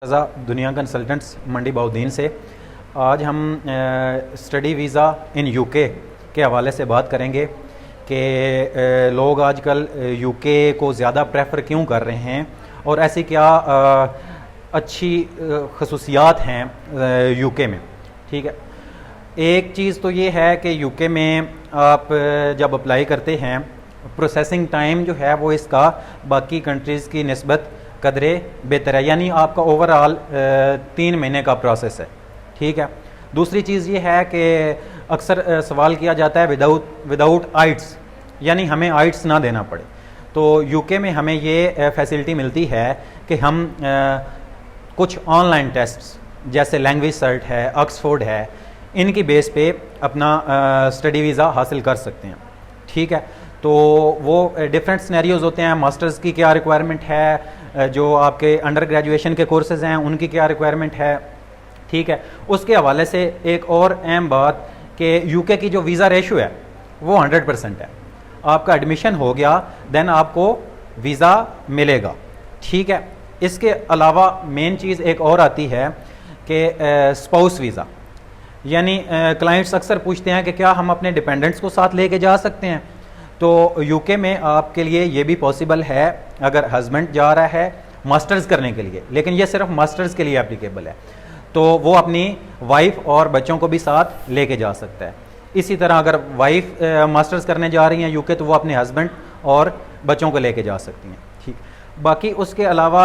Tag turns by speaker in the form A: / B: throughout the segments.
A: दुनिया कंसल्टेंट्स मंडी बाउद्दीन से आज हम स्टडी वीज़ा इन यूके के हवाले से बात करेंगे कि लोग आजकल यूके को ज़्यादा प्रेफर क्यों कर रहे हैं और ऐसी क्या अच्छी खसूसियात हैं यूके में। ठीक है, एक चीज़ तो ये है कि यूके में आप जब अप्लाई करते हैं प्रोसेसिंग टाइम जो है वो इसका बाकी कंट्रीज़ की निस्बत कदरे बेहतर है, यानी आपका ओवरऑल 3 महीने का प्रोसेस है। ठीक है, दूसरी चीज़ ये है कि अक्सर सवाल किया जाता है विदाउट आइट्स, यानी हमें आइट्स ना देना पड़े। तो यूके में हमें ये फैसिलिटी मिलती है कि हम कुछ ऑनलाइन टेस्ट्स जैसे लैंग्वेज सर्ट है, ऑक्सफोर्ड है, इनकी बेस पे अपना स्टडी वीज़ा हासिल कर सकते हैं। ठीक है, तो वो डिफरेंट सिनेरियोज होते हैं। मास्टर्स की क्या रिक्वायरमेंट है, जो आपके अंडर ग्रेजुएशन के कोर्सेज हैं उनकी क्या रिक्वायरमेंट है। ठीक है, उसके हवाले से एक और अहम बात कि यूके की जो वीज़ा रेशो है वो 100% है। आपका एडमिशन हो गया देन आपको वीज़ा मिलेगा। ठीक है, इसके अलावा मेन चीज़ एक और आती है कि स्पाउस वीज़ा, यानी क्लाइंट्स अक्सर पूछते हैं कि क्या हम अपने डिपेंडेंट्स को साथ लेके जा सकते हैं। तो यूके में आपके लिए ये भी पॉसिबल है अगर हस्बैंड जा रहा है मास्टर्स करने के लिए, लेकिन ये सिर्फ मास्टर्स के लिए एप्लीकेबल है, तो वो अपनी वाइफ और बच्चों को भी साथ लेके जा सकता है। इसी तरह अगर वाइफ मास्टर्स करने जा रही हैं यूके तो वो अपने हस्बैंड और बच्चों को लेके जा सकती हैं। ठीक, बाकी उसके अलावा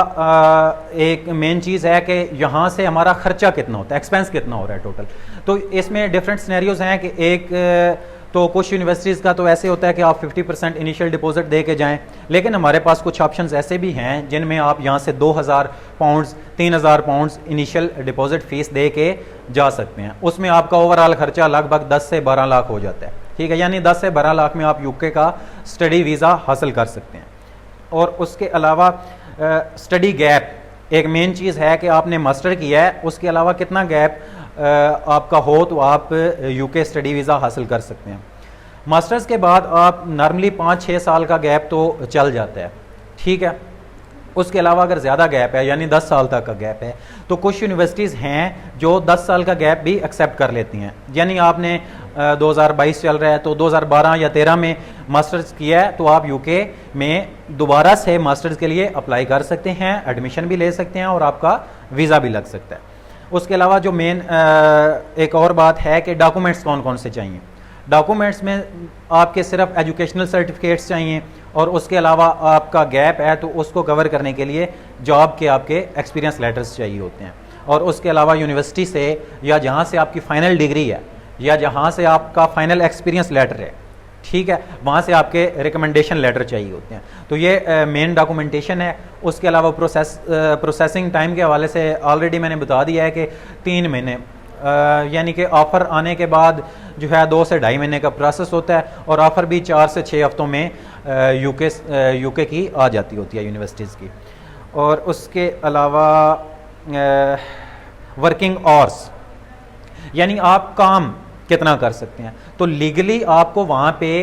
A: एक मेन चीज़ है कि यहाँ से हमारा खर्चा कितना होता है, एक्सपेंस कितना हो रहा है टोटल। तो इसमें डिफरेंट सिनेरियोज हैं कि एक तो कुछ यूनिवर्सिटीज़ का तो ऐसे होता है कि आप 50% इनिशियल डिपॉजिट दे के जाएँ, लेकिन हमारे पास कुछ ऑप्शंस ऐसे भी हैं जिनमें आप यहाँ से 2000 pounds 3000 pounds initial deposit fees दे के जा सकते हैं। उसमें आपका ओवरऑल खर्चा लगभग 10 से 12 लाख हो जाता है। ठीक है, यानी 10 से 12 लाख में आप यूके का स्टडी वीज़ा हासिल कर सकते हैं। और उसके अलावा स्टडी गैप एक मेन चीज़ है कि आपने मास्टर किया है, उसके अलावा कितना गैप आपका हो तो आप यूके स्टडी वीज़ा हासिल कर सकते हैं। मास्टर्स के बाद आप नॉर्मली 5-6 साल का गैप तो चल जाता है। ठीक है, उसके अलावा अगर ज़्यादा गैप है यानी 10 साल तक का गैप है तो कुछ यूनिवर्सिटीज़ हैं जो 10 साल का गैप भी एक्सेप्ट कर लेती हैं। यानी आपने 2022 चल रहा है तो 2012 या 13 में मास्टर्स किया है तो आप यूके में दोबारा से मास्टर्स के लिए अप्लाई कर सकते हैं, एडमिशन भी ले सकते हैं और आपका वीज़ा भी लग सकता है। उसके अलावा जो मेन एक और बात है कि डॉक्यूमेंट्स कौन कौन से चाहिए। डॉक्यूमेंट्स में आपके सिर्फ एजुकेशनल सर्टिफिकेट्स चाहिए और उसके अलावा आपका गैप है तो उसको कवर करने के लिए जॉब के आपके एक्सपीरियंस लेटर्स चाहिए होते हैं। और उसके अलावा यूनिवर्सिटी से या जहाँ से आपकी फ़ाइनल डिग्री है या जहाँ से आपका फ़ाइनल एक्सपीरियंस लेटर है, ठीक है, वहाँ से आपके रिकमेंडेशन लेटर चाहिए होते हैं। तो ये मेन डॉक्यूमेंटेशन है। उसके अलावा प्रोसेसिंग टाइम के हवाले से ऑलरेडी मैंने बता दिया है कि 3 महीने यानी कि ऑफ़र आने के बाद जो है 2 से 2.5 महीने का प्रोसेस होता है और ऑफ़र भी 4 से 6 हफ्तों में यूके की आ जाती होती है यूनिवर्सिटीज़ की। और उसके अलावा वर्किंग आवर्स, यानी आप काम कितना कर सकते हैं। तो लीगली आपको वहाँ पे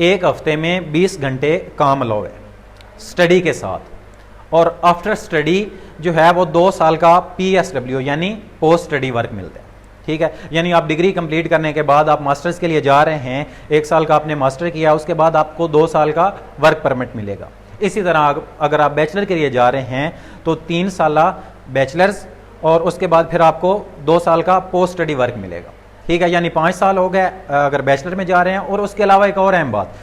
A: एक हफ्ते में 20 घंटे काम अलाउ है स्टडी के साथ, और आफ्टर स्टडी जो है वो 2 साल का PSW यानी पोस्ट स्टडी वर्क मिलता है। ठीक है, यानी आप डिग्री कंप्लीट करने के बाद आप मास्टर्स के लिए जा रहे हैं, 1 साल का आपने मास्टर किया, उसके बाद आपको 2 साल का वर्क परमिट मिलेगा। इसी तरह अगर आप बैचलर के लिए जा रहे हैं तो 3 साल बैचलर्स और उसके बाद फिर आपको 2 साल का पोस्ट स्टडी वर्क मिलेगा। ठीक है, यानी 5 साल हो गए अगर बैचलर में जा रहे हैं। और उसके अलावा एक और अहम बात,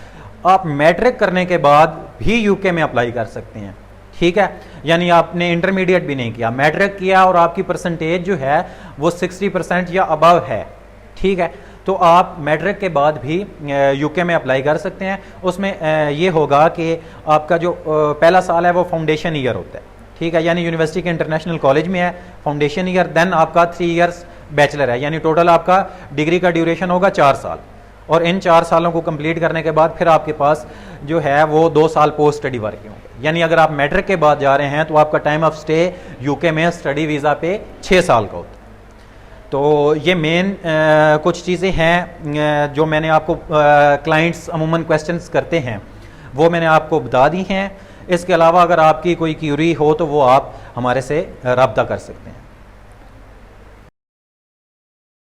A: आप मैट्रिक करने के बाद भी यूके में अप्लाई कर सकते हैं। ठीक है, यानी आपने इंटरमीडिएट भी नहीं किया, मैट्रिक किया और आपकी परसेंटेज जो है वो 60% या अबव है। ठीक है, तो आप मैट्रिक के बाद भी यूके में अप्लाई कर सकते हैं। उसमें ये होगा कि आपका जो पहला साल है वो फाउंडेशन ईयर होता है। ठीक है, यानी यूनिवर्सिटी के इंटरनेशनल कॉलेज में है फाउंडेशन ईयर, देन आपका 3 इयर्स बैचलर है, यानी टोटल आपका डिग्री का ड्यूरेशन होगा 4 साल। और इन 4 सालों को कंप्लीट करने के बाद फिर आपके पास जो है वो 2 साल पोस्ट स्टडी वर्क होंगे। यानी अगर आप मैट्रिक के बाद जा रहे हैं तो आपका टाइम ऑफ स्टे यूके में स्टडी वीज़ा पे 6 साल का होता है। तो ये मेन कुछ चीज़ें हैं जो मैंने आपको क्लाइंट्स अमूमन क्वेश्चंस करते हैं वो मैंने आपको बता दी हैं। इसके अलावा अगर आपकी कोई क्यूरी हो तो वो आप हमारे से रब्ता कर सकते हैं।